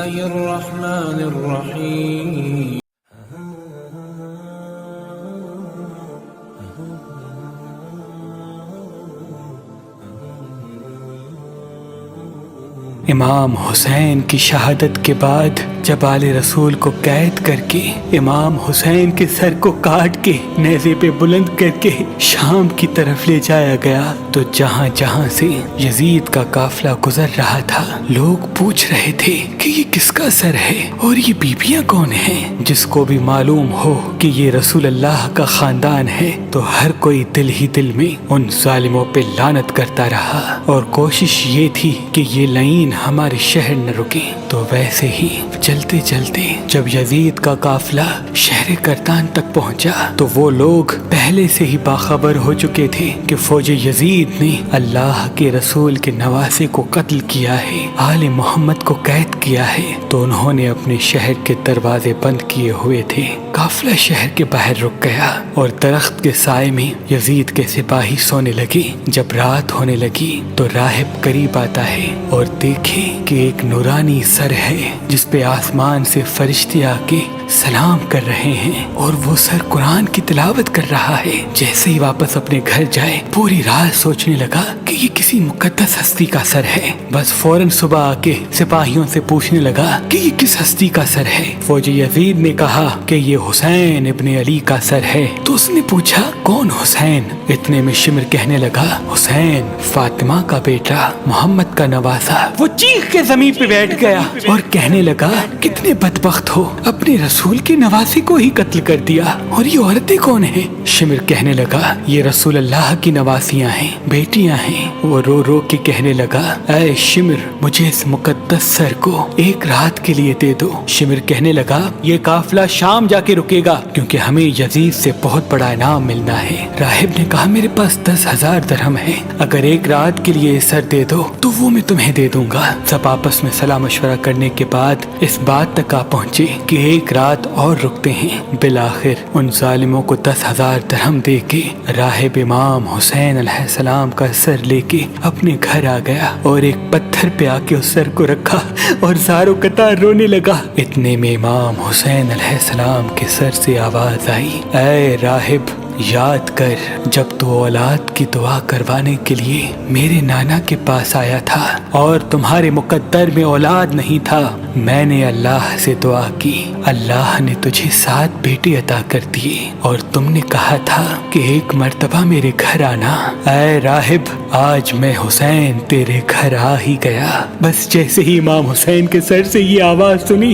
الله الرحمن الرحيم. امام حسین کی شہادت کے بعد جب آل رسول کو قید کر کے امام حسین کے سر کو کاٹ کے نیزے پہ بلند کر کے شام کی طرف لے جایا گیا تو جہاں جہاں سے یزید کا قافلہ گزر رہا تھا لوگ پوچھ رہے تھے کہ یہ کس کا سر ہے اور یہ بیبیاں کون ہیں. جس کو بھی معلوم ہو کہ یہ رسول اللہ کا خاندان ہے تو ہر کوئی دل ہی دل میں ان ظالموں پہ لعنت کرتا رہا اور کوشش یہ تھی کہ یہ لعین ہمارے شہر نہ رکے. تو ویسے ہی چلتے چلتے جب یزید کا قافلہ شہر کرتان تک پہنچا تو وہ لوگ پہلے سے ہی باخبر ہو چکے تھے کہ فوج یزید نے اللہ کے رسول کے نواسے کو قتل کیا ہے، آل محمد کو قید کیا ہے. تو انہوں نے اپنے شہر کے دروازے بند کیے ہوئے تھے. قافلہ شہر کے باہر رک گیا اور درخت کے سائے میں یزید کے سپاہی سونے لگے. جب رات ہونے لگی تو راہب قریب آتا ہے اور دیکھے کہ ایک نورانی سر ہے جس پہ آسمان سے فرشتے آ کے سلام کر رہے ہیں اور وہ سر قرآن کی تلاوت کر رہا ہے. جیسے ہی واپس اپنے گھر جائے پوری رات سوچنے لگا کہ یہ کسی مقدس ہستی کا سر ہے. بس فوراً صبح آ کے سپاہیوں سے پوچھنے لگا کہ یہ کس ہستی کا سر ہے. فوج یزید نے کہا کہ یہ حسین ابن علی کا سر ہے. تو اس نے پوچھا کون حسین؟ اتنے میں شمر کہنے لگا حسین فاطمہ کا بیٹا، محمد کا نواسا. وہ چیخ کے زمین پہ بیٹھ گیا اور کہنے لگا کتنے بدبخت ہو، اپنے رسول کے نواسے کو ہی قتل کر دیا. اور یہ عورتیں کون ہیں؟ شمر کہنے لگا یہ رسول اللہ کی نواسیاں ہیں، بیٹیاں ہیں. وہ رو رو کے کہنے لگا اے شمر مجھے اس مقدس سر کو ایک رات کے لیے دے دو. شمر کہنے لگا یہ قافلہ شام جا کے رکے گا کیونکہ ہمیں یزید سے بہت بڑا انعام ملنا ہے. راہب نے کہا میرے پاس 10,000 درہم ہے، اگر ایک رات کے لیے سر دے دو تو وہ میں تمہیں دے دوں گا. سب آپس میں صلاح مشورہ کرنے کے بعد اس بات تک آ پہنچے کہ ایک رات اور رکتے ہیں. بالآخر ان ظالموں کو 10,000 درہم دے کے راہب امام حسین علیہ السلام کا سر لے کے اپنے گھر آ گیا اور ایک پتھر پہ آ کے اس سر کو رکھا اور زاروں قطار رونے لگا. اتنے میں امام حسین علیہ السلام کے سر سے آواز آئی اے راہب یاد کر جب تو اولاد کی دعا کروانے کے لیے میرے نانا کے پاس آیا تھا اور تمہارے مقدر میں اولاد نہیں تھا. میں نے اللہ سے دعا کی، اللہ نے تجھے 7 بیٹے عطا کر دیے اور تم نے کہا تھا کہ ایک مرتبہ میرے گھر آنا. اے راہب آج میں حسین تیرے گھر آ ہی گیا. بس جیسے ہی امام حسین کے سر سے یہ آواز سنی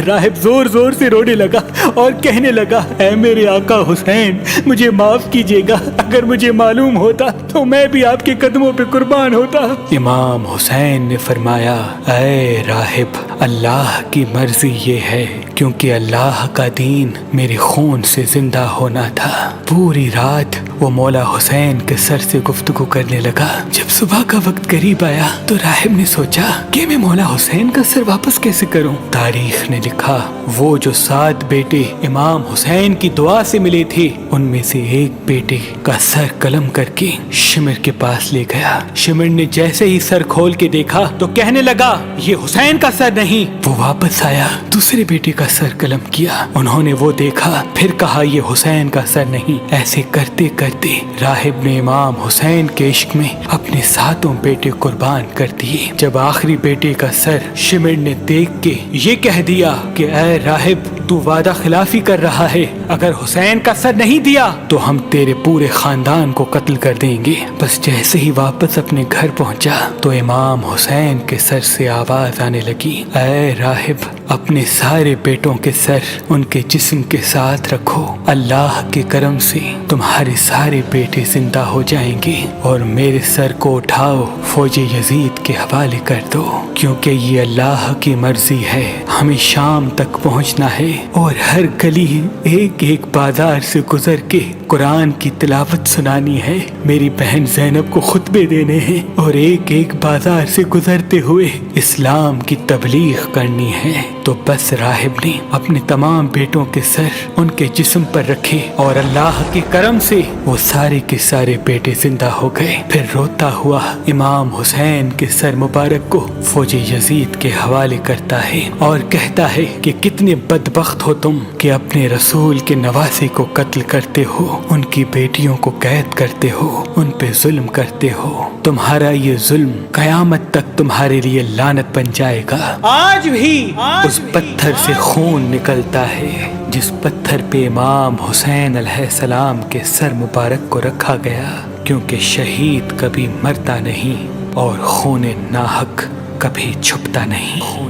راہب زور زور سے رونے لگا اور کہنے لگا اے میرے آقا حسین مجھے معاف کیجیے گا، اگر مجھے معلوم ہوتا تو میں بھی آپ کے قدموں پہ قربان ہوتا. امام حسین نے فرمایا اے راہب اللہ کی مرضی یہ ہے کیونکہ اللہ کا دین میرے خون سے زندہ ہونا تھا. پوری رات وہ مولا حسین کے سر سے گفتگو کرنے لگا. جب صبح کا وقت قریب آیا تو راہب نے سوچا کہ میں مولا حسین کا سر واپس کیسے کروں. تاریخ نے لکھا وہ جو 7 بیٹے امام حسین کی دعا سے ملے تھے ان میں سے ایک بیٹے کا سر قلم کر کے شمر کے پاس لے گیا. شمر نے جیسے ہی سر کھول کے دیکھا تو کہنے لگا یہ حسین کا سر نہیں. وہ واپس آیا، دوسرے بیٹے کا سر قلم کیا. انہوں نے وہ دیکھا، پھر کہا یہ حسین کا سر نہیں. ایسے کرتے کرتے راہب نے امام حسین کے عشق میں اپنے 7 بیٹے قربان کر دیے. جب آخری بیٹے کا سر شمر نے دیکھ کے یہ کہہ دیا کہ اے راہب تو وعدہ خلافی کر رہا ہے، اگر حسین کا سر نہیں دیا تو ہم تیرے پورے خاندان کو قتل کر دیں گے. بس جیسے ہی واپس اپنے گھر پہنچا تو امام حسین کے سر سے آواز آنے لگی اے راہب اپنے سارے بیٹوں کے سر ان کے جسم کے ساتھ رکھو، اللہ کے کرم سے تمہارے سارے بیٹے زندہ ہو جائیں گے اور میرے سر کو اٹھاؤ فوج یزید کے حوالے کر دو کیونکہ یہ اللہ کی مرضی ہے. ہمیں شام تک پہنچنا ہے اور ہر گلی ایک ایک بازار سے گزر کے قرآن کی تلاوت سنانی ہے. میری بہن زینب کو خطبے دینے ہیں اور ایک ایک بازار سے گزرتے ہوئے اسلام کی تبلیغ کرنی ہے. تو تو بس راہب نے اپنے تمام بیٹوں کے سر ان کے جسم پر رکھے اور اللہ کے کرم سے وہ سارے کے سارے بیٹے زندہ ہو گئے۔ پھر روتا ہوا امام حسین کے سر مبارک کو فوج یزید کے حوالے کرتا ہے اور کہتا ہے کہ کتنے بدبخت ہو تم کہ اپنے رسول کے نواسے کو قتل کرتے ہو، ان کی بیٹیوں کو قید کرتے ہو، ان پہ ظلم کرتے ہو۔ تمہارا یہ ظلم قیامت تک تمہارے لیے لعنت بن جائے گا۔ آج بھی اس پتھر سے خون نکلتا ہے جس پتھر پہ امام حسین علیہ السلام کے سر مبارک کو رکھا گیا، کیونکہ شہید کبھی مرتا نہیں اور خون ناحق کبھی چھپتا نہیں۔